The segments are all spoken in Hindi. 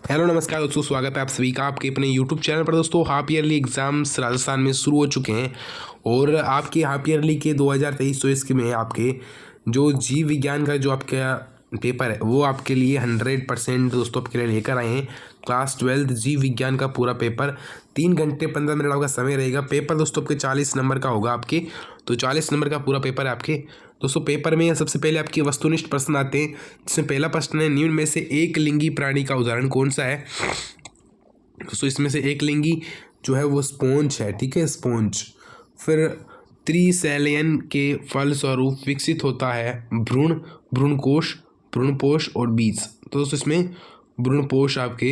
हेलो नमस्कार दोस्तों, स्वागत है आप सभी का आपके अपने यूट्यूब चैनल पर। दोस्तों हाफ ईयरली एग्ज़ाम्स राजस्थान में शुरू हो चुके हैं और आपके हाफ ईयरली के 2023-24 के में आपके जो जीव विज्ञान का जो आपका पेपर है वो आपके लिए 100% दोस्तों आपके लिए लेकर आए हैं। क्लास 12 जीव विज्ञान का पूरा पेपर 3 घंटे 15 मिनट आपका समय रहेगा। पेपर दोस्तों आपके 40 नंबर का होगा आपके, तो 40 नंबर का पूरा पेपर है आपके। दोस्तों पेपर में सबसे पहले आपके वस्तुनिष्ठ प्रश्न आते हैं, जिसमें पहला प्रश्न है, निम्न में से एक लिंगी प्राणी का उदाहरण कौन सा है। दोस्तों इसमें से एक लिंगी जो है वो स्पॉन्ज है, ठीक है, स्पॉन्ज। फिर त्रिशैलियन के फलस्वरूप विकसित होता है भ्रूण, भ्रूणकोश, भ्रूणपोष और बीज। तो दोस्तों इसमें भ्रूणपोष आपके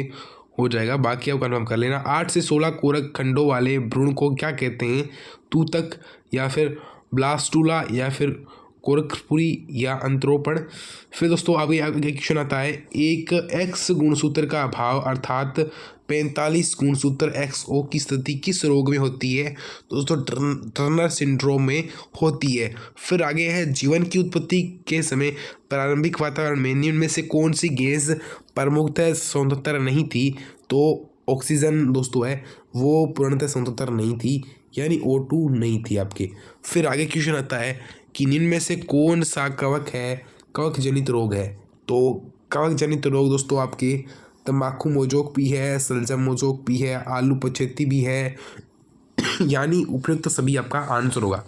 हो जाएगा, बाकी आप कन्फर्म कर लेना। 8 से 16 कोरक खंडों वाले भ्रूण को क्या कहते हैं, तूतक या फिर ब्लास्टुला या फिर कोरकपुरी या अंतरोपण। फिर दोस्तों आगे आगे क्वेश्चन आता है, एक एक्स गुणसूत्र का अभाव अर्थात 45 गुणसूत्र XO की स्थिति किस रोग में होती है। दोस्तों टर्नर सिंड्रोम में होती है। फिर आगे है, जीवन की उत्पत्ति के समय प्रारंभिक वातावरण में निम्न में से कौन सी गैस प्रमुखतः स्वतंत्र नहीं थी। तो ऑक्सीजन दोस्तों है वो पूर्णतः स्वतंत्र नहीं थी, यानी O2 नहीं थी आपके। फिर आगे क्वेश्चन आता है कि निम्न में से कौन सा कवक है, कवक जनित रोग है। तो कवक जनित रोग दोस्तों आपके तंबाकू मोजोक भी है, सलजम मोजोक भी है, आलू पचेती भी है, यानी उपयुक्त तो सभी आपका आंसर होगा।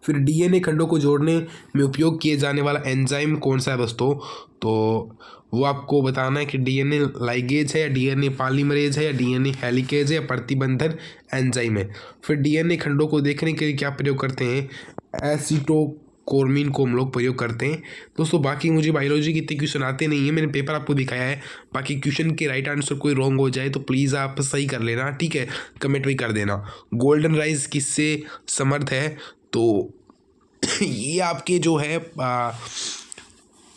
फिर डीएनए खंडों को जोड़ने में उपयोग किए जाने वाला एंजाइम कौन सा है दोस्तों। तो वो आपको बताना है कि डीएनए लाइगेज है या डीएनए पॉलीमरेज है या डीएनए हेलिकेज है या प्रतिबंधन एंजाइम है। फिर डीएनए खंडों को देखने के लिए क्या प्रयोग करते हैं, एसिटोकोर्मिन को हम लोग प्रयोग करते हैं दोस्तों। बाकी मुझे बायोलॉजी के इतने क्वेश्चन आते नहीं है, मैंने पेपर आपको दिखाया है। बाकी क्वेश्चन के राइट आंसर कोई रॉन्ग हो जाए तो प्लीज़ आप सही कर लेना, ठीक है, कमेंट भी कर देना। गोल्डन राइस किससे समर्थ है, तो ये आपके जो है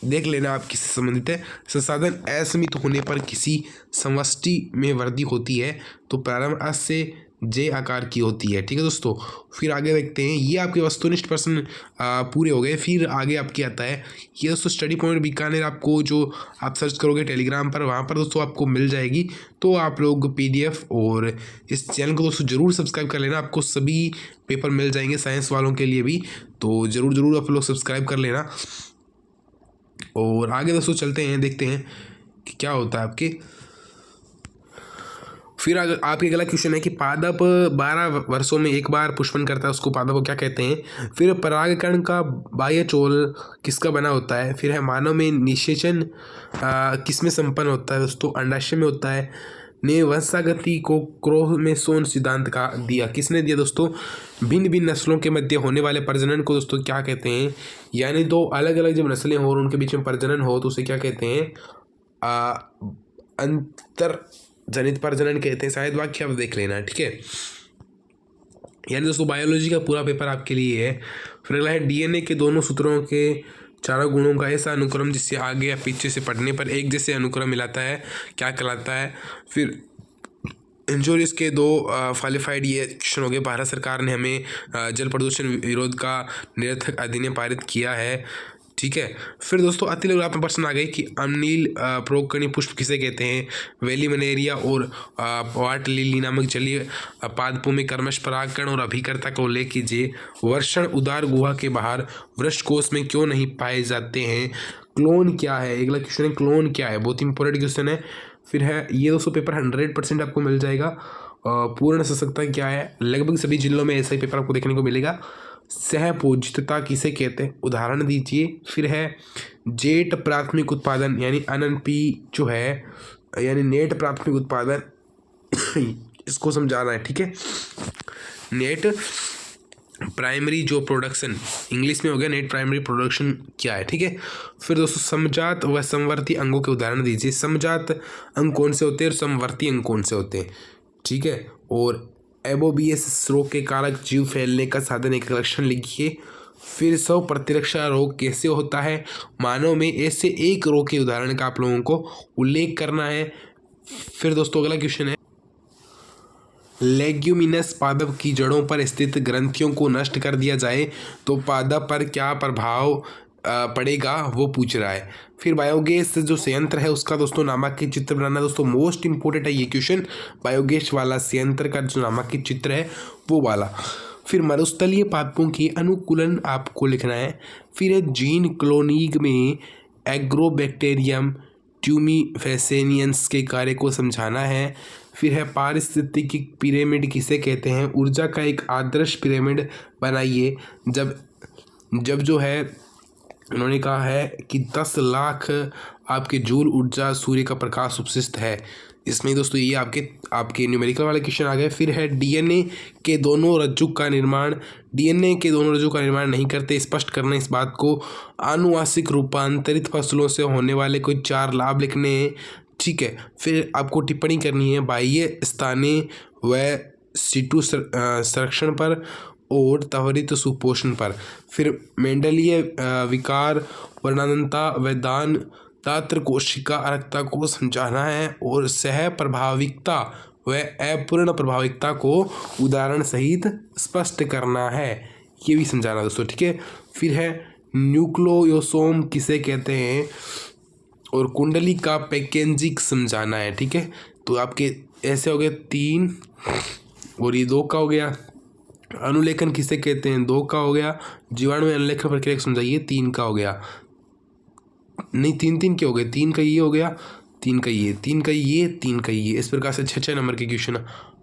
देख लेना आप किससे संबंधित है। संसाधन असीमित होने पर किसी समष्टि में वृद्धि होती है, तो प्रारंभ अ से जे आकार की होती है, ठीक है दोस्तों। फिर आगे देखते हैं, ये आपके वस्तुनिष्ठ प्रश्न पूरे हो गए। फिर आगे आपके आता है ये दोस्तों स्टडी पॉइंट बीकानेर, आपको जो आप सर्च करोगे टेलीग्राम पर, वहाँ पर दोस्तों आपको मिल जाएगी। तो आप लोग PDF और इस चैनल को दोस्तों ज़रूर सब्सक्राइब कर लेना, आपको सभी पेपर मिल जाएंगे साइंस वालों के लिए भी, तो ज़रूर आप लोग सब्सक्राइब कर लेना। और आगे दोस्तों चलते हैं, देखते हैं कि क्या होता है आपके। फिर आपके अगला क्वेश्चन है कि पादप 12 वर्षों में एक बार पुष्पन करता है, उसको पादप को क्या कहते हैं। फिर परागकण का बाह्यचोल किसका बना होता है। फिर है मानव में निषेचन किस में संपन्न होता है दोस्तों, अंडाशय में होता है। ने वंशागति को क्रोमोसोम सिद्धांत का दिया, किसने दिया दोस्तों, भिन्न भिन्न नस्लों के मध्य होने वाले प्रजनन को दोस्तों क्या कहते हैं, यानी दो अलग अलग जब नस्लें हो और उनके बीच में प्रजनन हो तो उसे क्या कहते हैं, अंतर जनित प्रजनन कहते हैं। शायद वाक्य आप देख लेना, ठीक है। यानी दोस्तों बायोलॉजी का पूरा पेपर आपके लिए है। फिर अगला है, डीएनए के दोनों सूत्रों के चारों गुणों का ऐसा अनुक्रम जिससे आगे या पीछे से पढ़ने पर एक जैसे अनुक्रम मिलाता है क्या कहलाता है। फिर इंश्योरेंस के 2 क्वालिफाइड ये क्वेश्चन हो गए। भारत सरकार ने हमें जल प्रदूषण विरोध का निरर्थक अधिनियम पारित किया है, ठीक है। फिर दोस्तों अति लघु में प्रश्न आ गए कि अम्लीय प्रोकर्णी पुष्प किसे कहते हैं। वैली मनेरिया और वाट लिली नामक जलीय पादपों में क्रमश परागकण और अभिकर्ता का उल्लेख कीजिए। वर्षण उदार गुहा के बाहर वृक्षकोष में क्यों नहीं पाए जाते हैं। क्लोन क्या है, अगला क्वेश्चन है क्लोन क्या है, बहुत इंपॉर्टेंट क्वेश्चन है। फिर है ये दोस्तों पेपर 100% आपको मिल जाएगा। पूर्ण सशक्तता क्या है, लगभग सभी जिलों में ऐसा ही पेपर आपको देखने को मिलेगा। सहपूजितता किसे कहते हैं, उदाहरण दीजिए। फिर है जेट प्राथमिक उत्पादन यानी NNP जो है, यानी नेट प्राथमिक उत्पादन इसको समझाना है, ठीक है। नेट प्राइमरी जो प्रोडक्शन इंग्लिश में हो गया, नेट प्राइमरी प्रोडक्शन क्या है, ठीक है। फिर दोस्तों समजात व समवर्ती अंगों के उदाहरण दीजिए। समजात अंग कौन से होते हैं और समवर्ती अंग कौन से होते हैं, ठीक है। और एबोबियस रोग के कारक जीव फैलने का साधन एक लक्षण लिखिए। फिर स्व प्रतिरक्षा रोग कैसे होता है, मानव में ऐसे एक रोग के उदाहरण का आप लोगों को उल्लेख करना है। फिर दोस्तों अगला क्वेश्चन है, लेग्यूमिनस पादप की जड़ों पर स्थित ग्रंथियों को नष्ट कर दिया जाए तो पादप पर क्या प्रभाव पड़ेगा वो पूछ रहा है। फिर बायोगैस जो संयंत्र है उसका दोस्तों नामांकित चित्र बनाना दोस्तों मोस्ट इंपॉर्टेंट है ये क्वेश्चन, बायोगैस वाला संयंत्र का जो नामांकित चित्र है वो वाला। फिर मरुस्थलीय पादपों की अनुकूलन आपको लिखना है। फिर है जीन क्लोनिंग में एग्रोबैक्टीरियम ट्यूमीफेसेनियंस के कार्य को समझाना है। फिर है पारिस्थितिकी पिरामिड किसे कहते हैं, ऊर्जा का एक आदर्श पिरामिड बनाइए जब जो है उन्होंने कहा है कि 10 लाख आपके जूल ऊर्जा सूर्य का प्रकाश उपस्थित है। इसमें दोस्तों ये आपके न्यूमेरिकल वाले क्वेश्चन आ गए। फिर है डीएनए के दोनों रज्जु का निर्माण नहीं करते, स्पष्ट करना इस बात को। आनुवांशिक रूपांतरित फसलों से होने वाले कोई 4 लाभ लिखने हैं, ठीक है। फिर आपको टिप्पणी करनी है बाह्य स्थानीय व सिटू संरक्षण पर और त्वरित सुपोषण पर। फिर मेंडलीय विकार वर्णांतता व दात्र कोशिका अरक्ता को समझाना है और सह प्रभाविकता व अपूर्ण प्रभाविकता को उदाहरण सहित स्पष्ट करना है, ये भी समझाना दोस्तों, ठीक है। फिर है न्यूक्लियोसोम किसे कहते हैं और कुंडली का पैकेजिंग समझाना है, ठीक है। तो आपके ऐसे हो गए 3 और ये 2 का हो गया। अनुलेखन किसे कहते हैं 2 का हो गया। जीवाणु में अनुलेखन प्रक्रिया समझाइए 3 का हो गया। नहीं 3 के हो गए, 3 का ये हो गया, 3 का ये, 3 का ये, 3 का ये। इस प्रकार से 6 नंबर के क्वेश्चन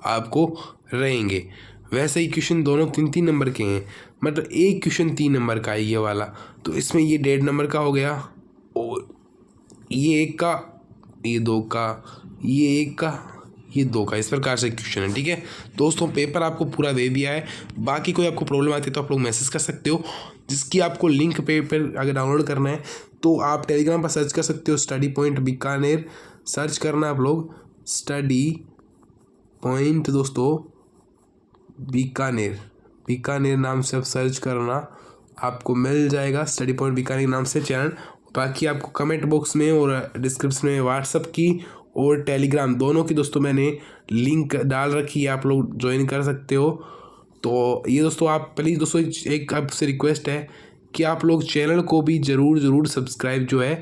आपको रहेंगे। वैसे ही क्वेश्चन दोनों 3 नंबर के हैं, मतलब एक क्वेश्चन 3 नंबर का है ये वाला, तो इसमें ये 1.5 नंबर का हो गया और ये 1 का, ये 2 का, ये 1 का, ये 2 का। इस प्रकार से क्वेश्चन है, ठीक है दोस्तों। पेपर आपको पूरा दे दिया है, बाकी कोई आपको प्रॉब्लम आती है तो आप लोग मैसेज कर सकते हो, जिसकी आपको लिंक पेपर अगर डाउनलोड करना है तो आप टेलीग्राम पर सर्च कर सकते हो, स्टडी पॉइंट बीकानेर सर्च करना आप लोग, स्टडी पॉइंट दोस्तों बीकानेर नाम से आप सर्च करना, आपको मिल जाएगा स्टडी पॉइंट बीकानेर नाम से चैनल। बाकी आपको कमेंट बॉक्स में और डिस्क्रिप्शन में व्हाट्सअप की और टेलीग्राम दोनों की दोस्तों मैंने लिंक डाल रखी है, आप लोग ज्वाइन कर सकते हो। तो ये दोस्तों आप प्लीज़ दोस्तों एक आपसे रिक्वेस्ट है कि आप लोग चैनल को भी ज़रूर सब्सक्राइब जो है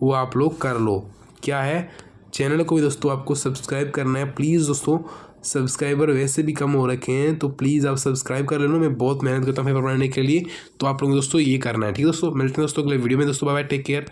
वो आप लोग कर लो। क्या है, चैनल को भी दोस्तों आपको सब्सक्राइब करना है प्लीज़ दोस्तों। सब्सक्राइबर वैसे भी कम हो रखे हैं तो प्लीज़ आप सब्सक्राइब कर लेना, मैं बहुत मेहनत करता हूँ पेपर बनाने के लिए, तो आप लोग दोस्तों ये करना है, ठीक है दोस्तों। मिलते हैं दोस्तों अगले वीडियो में दोस्तों, बाय बाय, टेक केयर।